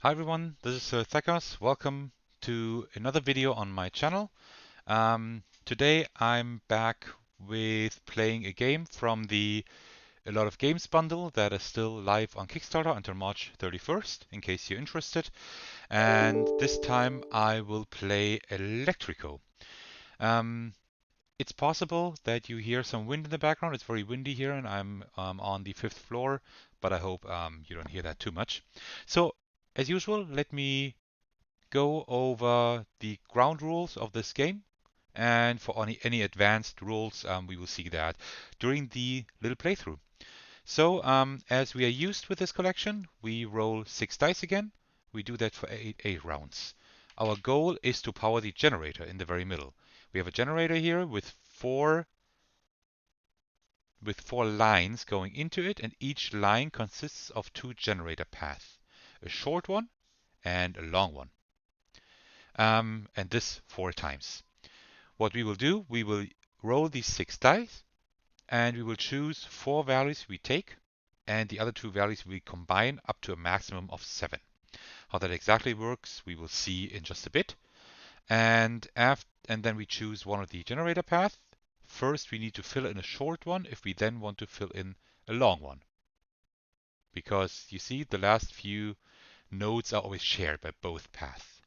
Hi everyone, this is Sir Thekos. Welcome to another video on my channel. Today I'm back with playing a game from the A Lot of Games bundle that is still live on Kickstarter until March 31st, in case you're interested. And this time I will play Elektrico. Um, it's possible that you hear some wind in the background. It's very windy here and I'm on the 5th floor, but I hope you don't hear that too much. So, as usual, let me go over the ground rules of this game. And for any advanced rules, we will see that during the little playthrough. So, as we are used with this collection, we roll 6 dice again. We do that for eight rounds. Our goal is to power the generator in the very middle. We have a generator here with four lines going into it, and each line consists of two generator paths, a short one and a long one. And this 4 times. What we will do, we will roll these 6 dice and we will choose 4 values we take and the other 2 values we combine up to a maximum of 7. How that exactly works, we will see in just a bit. And then we choose one of the generator paths. First, we need to fill in a short one if we then want to fill in a long one. Because you see, the last few nodes are always shared by both paths.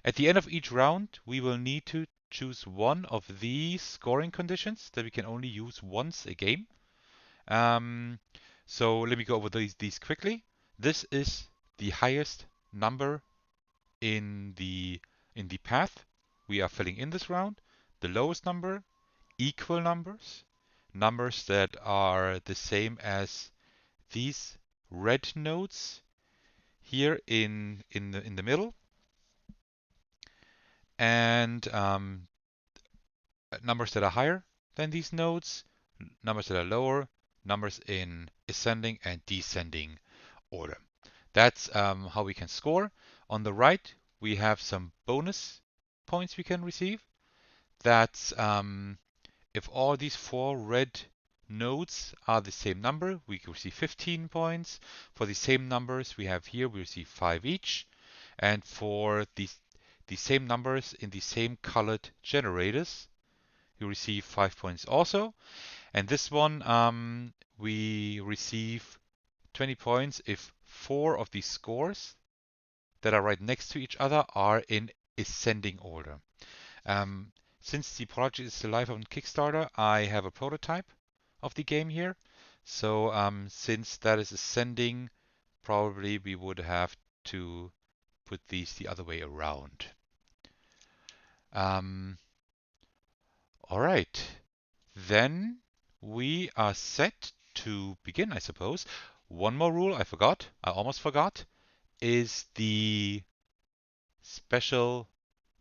At the end of each round, we will need to choose one of these scoring conditions that we can only use once a game. So let me go over these quickly. This is the highest number in the path we are filling in this round. The lowest number, equal numbers, numbers that are the same as these red nodes here in the middle, and numbers that are higher than these nodes, numbers that are lower, numbers in ascending and descending order. That's how we can score. On the right, we have some bonus points we can receive. That's if all these 4 red nodes are the same number, we can receive 15 points. For the same numbers we have here, we receive 5 each. And for the same numbers in the same colored generators, you receive 5 points also. And this one, we receive 20 points if 4 of these scores that are right next to each other are in ascending order. Since the project is still live on Kickstarter, I have a prototype of the game here. So since that is ascending, probably we would have to put these the other way around. All right, then we are set to begin, I suppose. One more rule I forgot, I almost forgot, is the special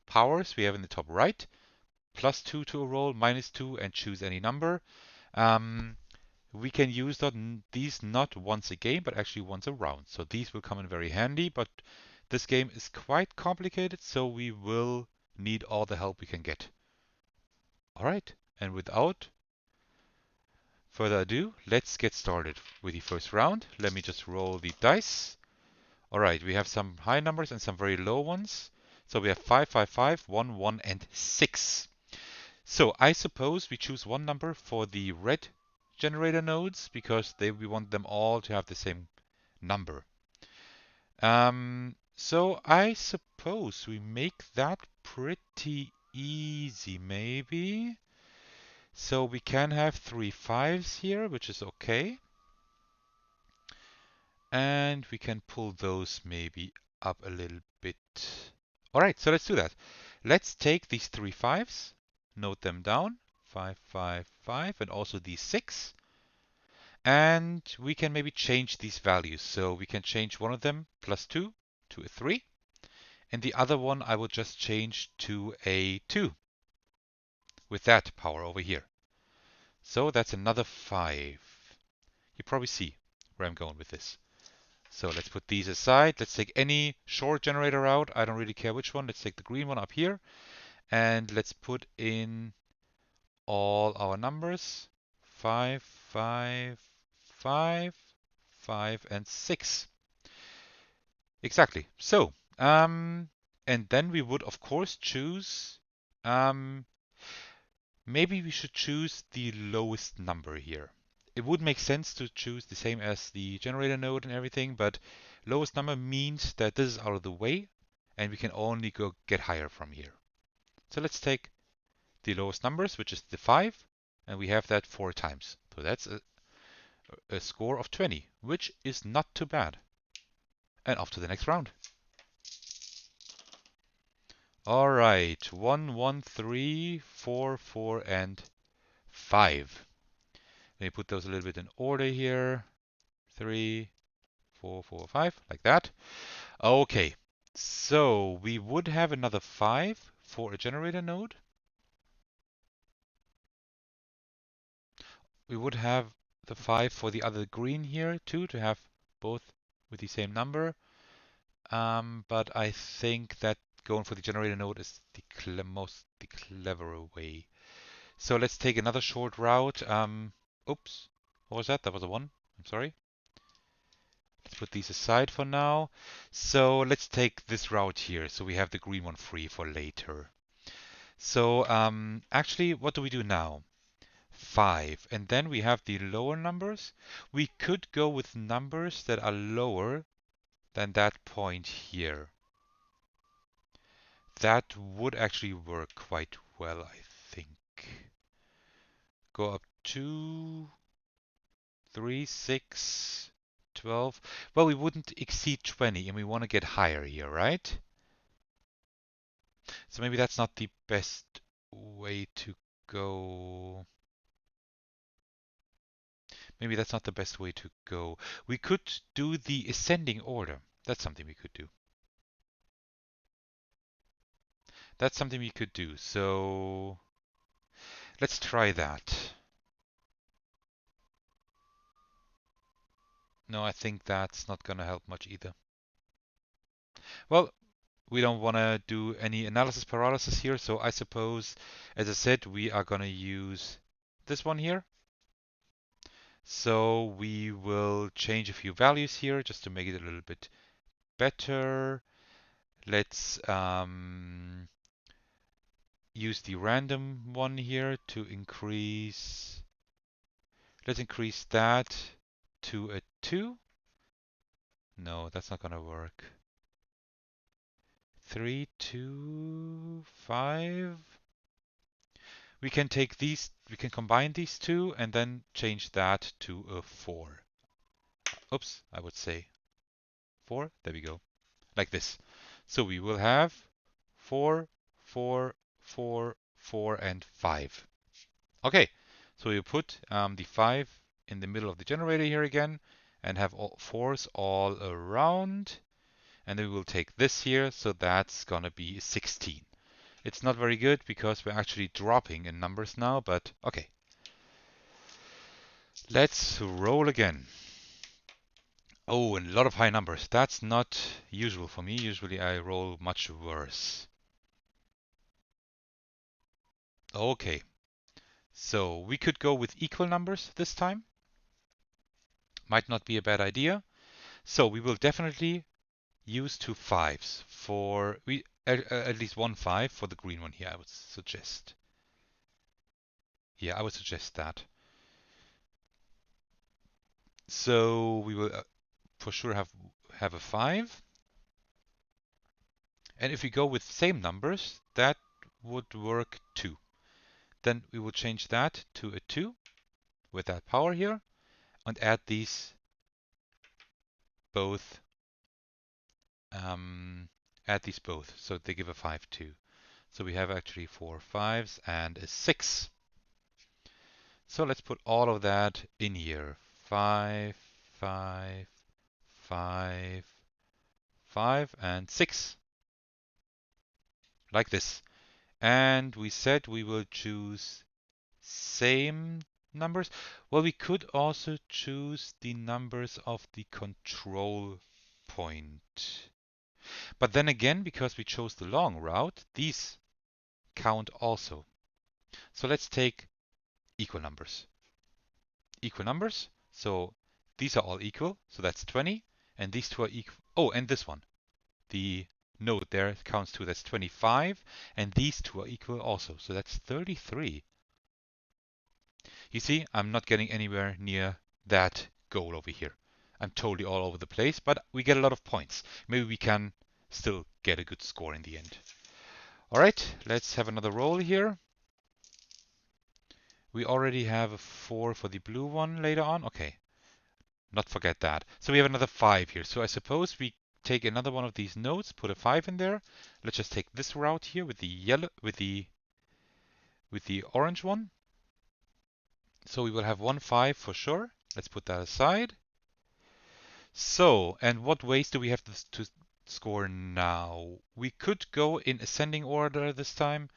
powers we have in the top right. +2 to a roll, -2, and choose any number. We can use these not once a game, but actually once a round. So these will come in very handy, but this game is quite complicated, so we will need all the help we can get. All right, and without further ado, let's get started with the first round. Let me just roll the dice. All right, we have some high numbers and some very low ones. So we have 5, 5, 5, 1, 1, and 6. So I suppose we choose one number for the red generator nodes because we want them all to have the same number. So I suppose we make that pretty easy, maybe. So we can have 3 5s here, which is okay. And we can pull those maybe up a little bit. All right, so let's do that. Let's take these 3 5s, note them down, 5, 5, 5, and also these 6. And we can maybe change these values. So we can change one of them, +2, to a 3. And the other one I will just change to a 2 with that power over here. So that's another 5. You probably see where I'm going with this. So let's put these aside. Let's take any short generator out. I don't really care which one. Let's take the green one up here. And let's put in all our numbers. 5, 5, 5, 5, and 6. Exactly. So, and then we would of course choose, um, maybe we should choose the lowest number here. It would make sense to choose the same as the generator node and everything, but lowest number means that this is out of the way and we can only go get higher from here. So let's take the lowest numbers, which is the 5, and we have that 4 times. So that's a score of 20, which is not too bad. And off to the next round. All right, 1, 1, 3, 4, 4, and 5. Let me put those a little bit in order here. 3, 4, 4, 5, like that. Okay, so we would have another 5 for a generator node. We would have the 5 for the other green here too, to have both with the same number. But I think that going for the generator node is the cleverer way. So let's take another short route. Oops, what was that? That was a 1. I'm sorry. Let's put these aside for now. So let's take this route here. So we have the green one free for later. So actually, what do we do now? 5. And then we have the lower numbers. We could go with numbers that are lower than that point here. That would actually work quite well, I think. Go up 2, 3, 6, 12. Well, we wouldn't exceed 20, and we want to get higher here, right? So maybe that's not the best way to go. Maybe that's not the best way to go. We could do the ascending order. That's something we could do. That's something we could do. So let's try that. No, I think that's not going to help much either. Well, we don't want to do any analysis paralysis here, so I suppose, as I said, we are going to use this one here. So we will change a few values here just to make it a little bit better. Let's use the random one here to increase. Let's increase that to a 2. No, that's not going to work. 3, 2, 5. We can take these, we can combine these two and then change that to a 4. Oops, I would say 4. There we go. Like this. So we will have 4, 4, 4, 4, and 5. Okay, so we put the 5 in the middle of the generator here again and have all 4s all around. And then we will take this here, so that's gonna be 16. It's not very good because we're actually dropping in numbers now, but okay. Let's roll again. Oh, and a lot of high numbers. That's not usual for me. Usually I roll much worse. Okay, so we could go with equal numbers this time. Might not be a bad idea. So we will definitely use 2 5s for at least 1 5 for the green one here, I would suggest. Yeah, I would suggest that. So we will for sure have a 5. And if we go with same numbers, that would work too. Then we will change that to a 2 with that power here and add these both. So they give a 5 too. So we have actually 4 5s and a 6. So let's put all of that in here. 5, 5, 5, 5, and 6. Like this. And we said we will choose same numbers. Well, we could also choose the numbers of the control point. But then again, because we chose the long route, these count also. So let's take equal numbers. Equal numbers. So these are all equal. So that's 20. And these two are equal. Oh, and this one. the node there counts to, that's 25, and these two are equal also, so that's 33. You see, I'm not getting anywhere near that goal over here. I'm totally all over the place, but we get a lot of points. Maybe we can still get a good score in the end. All right, let's have another roll here. We already have a 4 for the blue one later on. Okay, not forget that. So we have another 5 here. So I suppose we take another one of these nodes, put a 5 in there. Let's just take this route here with the yellow, with the orange one. So we will have 1 5 for sure. Let's put that aside. So, and what ways do we have to score now? We could go in ascending order this time,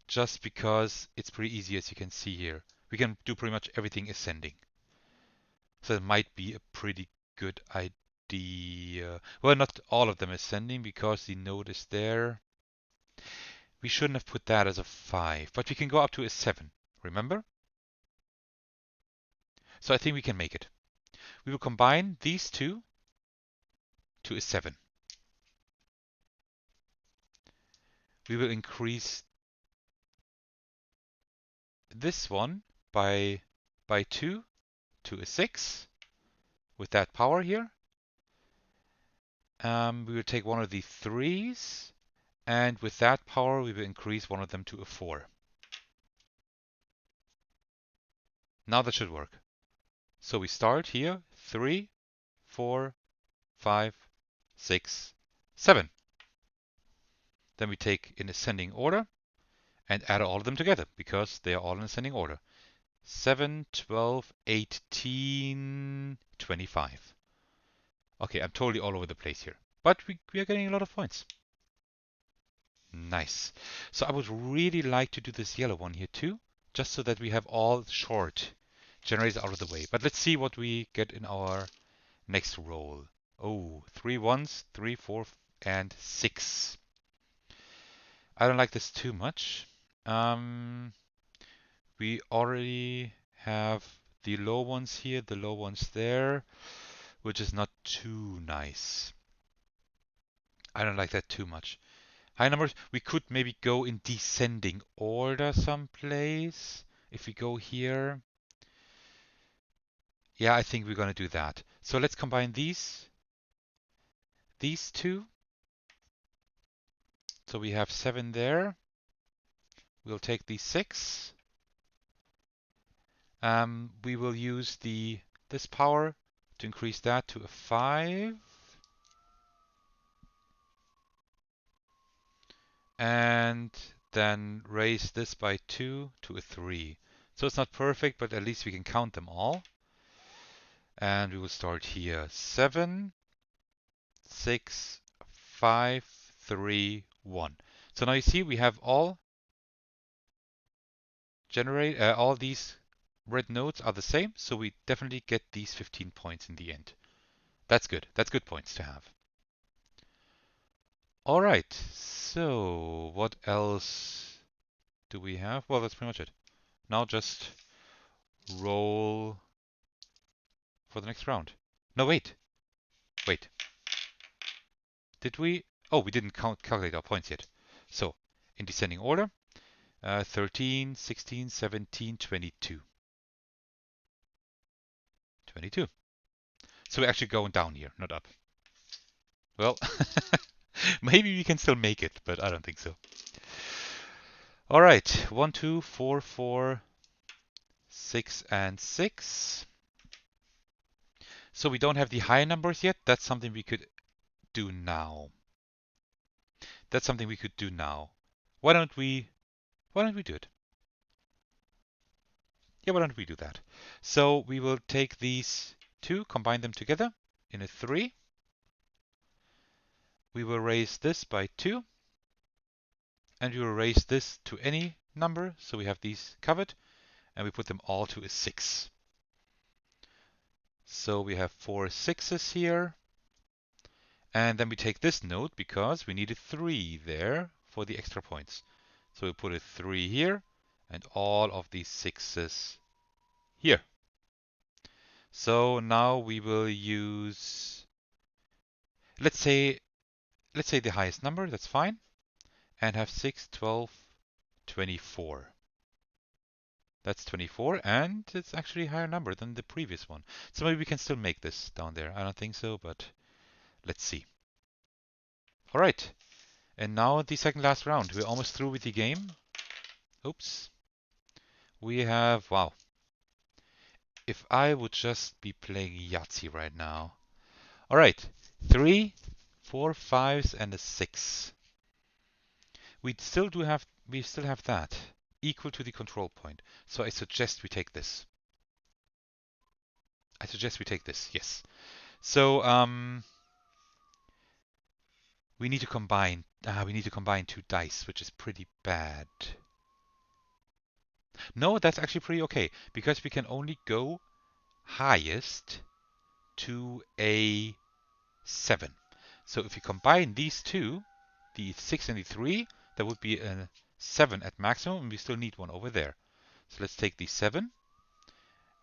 just because it's pretty easy, as you can see here. We can do pretty much everything ascending. So it might be a pretty good idea. Well, not all of them ascending because the node is there. We shouldn't have put that as a 5, but we can go up to a 7, remember? So I think we can make it. We will combine these two to a 7. We will increase this one by 2 to a 6 with that power here. We will take one of the 3s, and with that power we will increase one of them to a 4. Now that should work. So we start here, 3, 4, 5, 6, 7. Then we take in ascending order and add all of them together because they are all in ascending order. 7, 12, 18, 25. Okay, I'm totally all over the place here, but we are getting a lot of points. Nice. So I would really like to do this yellow one here too, just so that we have all short generators out of the way. But let's see what we get in our next roll. Oh, 3 1s, 3, 4, and 6. I don't like this too much. We already have the low ones here, the low ones there, which is not too nice. I don't like that too much. High numbers, we could maybe go in descending order someplace. If we go here. Yeah, I think we're going to do that. So let's combine these two. So we have 7 there. We'll take the 6. We will use this power to increase that to a 5. And then raise this by 2 to a 3. So it's not perfect, but at least we can count them all. And we will start here. 7, 6, 5, 3, 1. So now you see we have all all these red nodes are the same, so we definitely get these 15 points in the end. That's good. That's good points to have. All right, so what else do we have? Well, that's pretty much it. Now just roll for the next round. No, wait. Wait. Did we? Oh, we didn't calculate our points yet. So, in descending order, 13, 16, 17, 22. 22. So we're actually going down here, not up. Well, maybe we can still make it, but I don't think so. All right, 1, 2, 4, 4, 6, and 6. So we don't have the high numbers yet. That's something we could do now. That's something we could do now. Why don't we do it? Yeah, why don't we do that? So we will take these two, combine them together in a 3. We will raise this by 2. And we will raise this to any number. So we have these covered. And we put them all to a 6. So we have 4 6s here. And then we take this node because we need a 3 there for the extra points. So we put a 3 here and all of these 6s here. So now we will use, let's say let's say the highest number, that's fine, and have 6, 12, 24. That's 24, and it's actually a higher number than the previous one. So maybe we can still make this down there. I don't think so, but let's see. All right, and now the second last round. We're almost through with the game. Oops. We have, wow. If I would just be playing Yahtzee right now. All right, 3, 4, 5s, and a 6. We still have that equal to the control point. So I suggest we take this. Yes. So we need to combine. We need to combine 2 dice, which is pretty bad. No, that's actually pretty okay because we can only go highest to a 7. So if you combine these two, the 6 and the 3, that would be a 7 at maximum, and we still need one over there. So let's take the 7,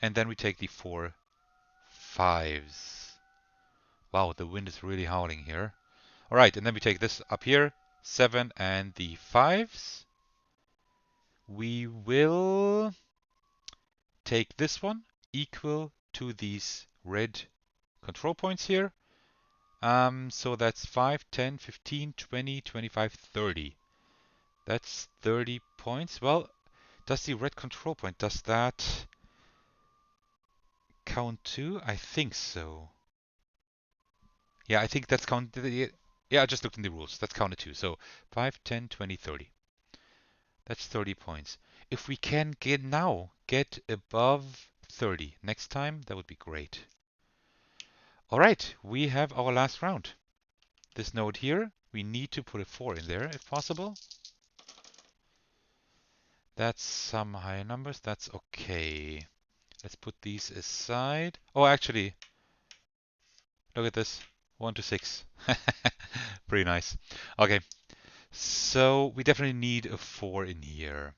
and then we take the 4 5s. Wow, the wind is really howling here. All right, and then we take this up here, 7 and the 5s. We will take this one equal to these red control points here. So that's 5, 10, 15, 20, 25, 30. That's 30 points. Well, does the red control point, does that count too? I think so. Yeah, I think that's counted. Yeah, I just looked in the rules. That's counted too. So 5, 10, 20, 30. That's 30 points. If we can get above 30 next time, that would be great. All right, we have our last round. This node here, we need to put a 4 in there if possible. That's some higher numbers. That's okay. Let's put these aside. Oh, actually, look at this. 1 to 6. Pretty nice. Okay, so we definitely need a 4 in here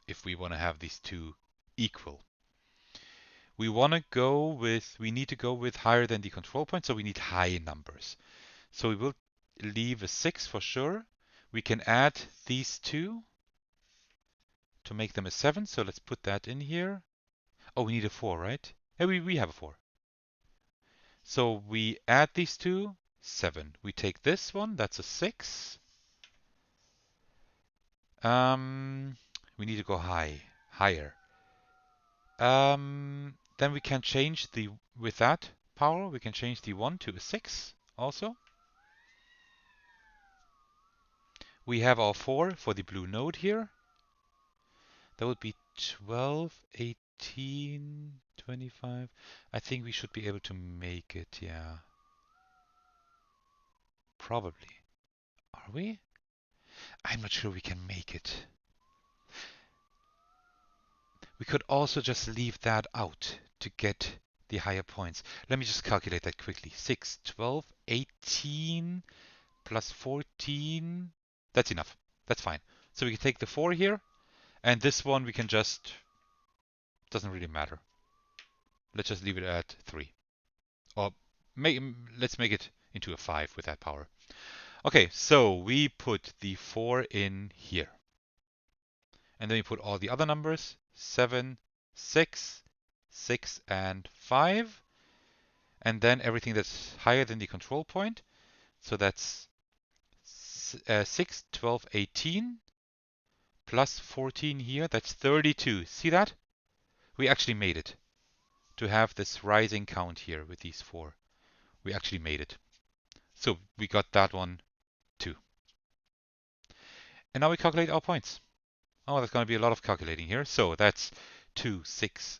if we want to have these two equal. We need to go with higher than the control point, so we need high numbers. So we will leave a 6 for sure. We can add these two to make them a 7, so let's put that in here. Oh, we need a 4, right? Yeah, we have a 4. So we add these two, 7. We take this one, that's a 6. We need to go higher. Then we can change with that power, we can change the 1 to a 6 also. We have our 4 for the blue node here. That would be 12, 18, 25. I think we should be able to make it, yeah. Probably. Are we? I'm not sure we can make it. We could also just leave that out to get the higher points. Let me just calculate that quickly. 6, 12, 18 plus 14. That's enough. That's fine. So we can take the 4 here, and this one we can just, doesn't really matter. Let's just leave it at 3. Or let's make it into a 5 with that power. Okay, so we put the 4 in here. And then we put all the other numbers, 7, 6, 6, and 5. And then everything that's higher than the control point. So that's 6, 12, 18, plus 14 here. That's 32. See that? We actually made it. To have this rising count here with these 4. We actually made it. So we got that one too. And now we calculate our points. Oh, there's going to be a lot of calculating here. So that's 2, 6,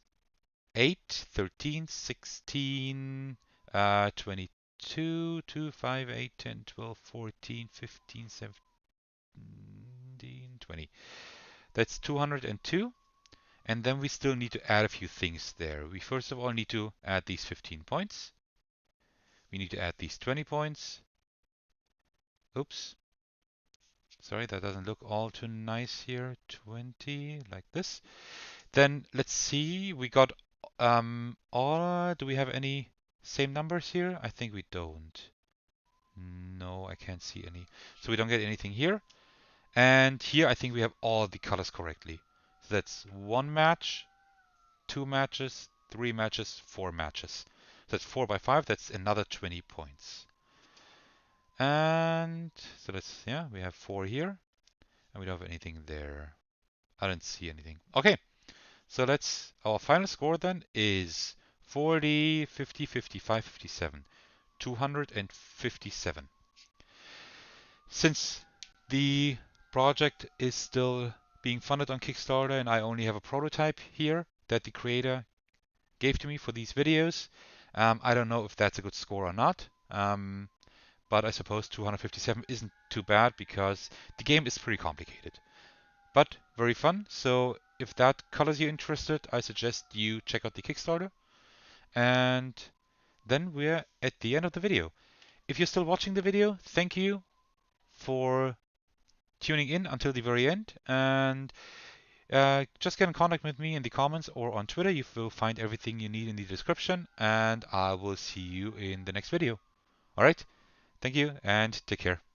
8, 13, 16, 22, 2, 5, 8, 10, 12, 14, 15, 17, 20. That's 202. And then we still need to add a few things there. We first of all need to add these 15 points. We need to add these 20 points. Oops. Sorry, that doesn't look all too nice here. 20, like this. Then let's see, we got do we have any same numbers here? I think we don't. can't see any. So we don't get anything here. And here I think we have all the colors correctly. So that's 1 match, 2 matches, 3 matches, 4 matches. So that's 4 by 5. That's another 20 points. And so let's, yeah, we have 4 here. And we don't have anything there. I don't see anything. Okay, so let's, our final score then is 40, 50, 55, 57. 257. Since the project is still being funded on Kickstarter and I only have a prototype here that the creator gave to me for these videos, I don't know if that's a good score or not. But I suppose 257 isn't too bad because the game is pretty complicated. But very fun. So if that colors you interested, I suggest you check out the Kickstarter. And then we're at the end of the video. If you're still watching the video, thank you for tuning in until the very end. And just get in contact with me in the comments or on Twitter. You will find everything you need in the description. And I will see you in the next video. All right. Thank you and take care.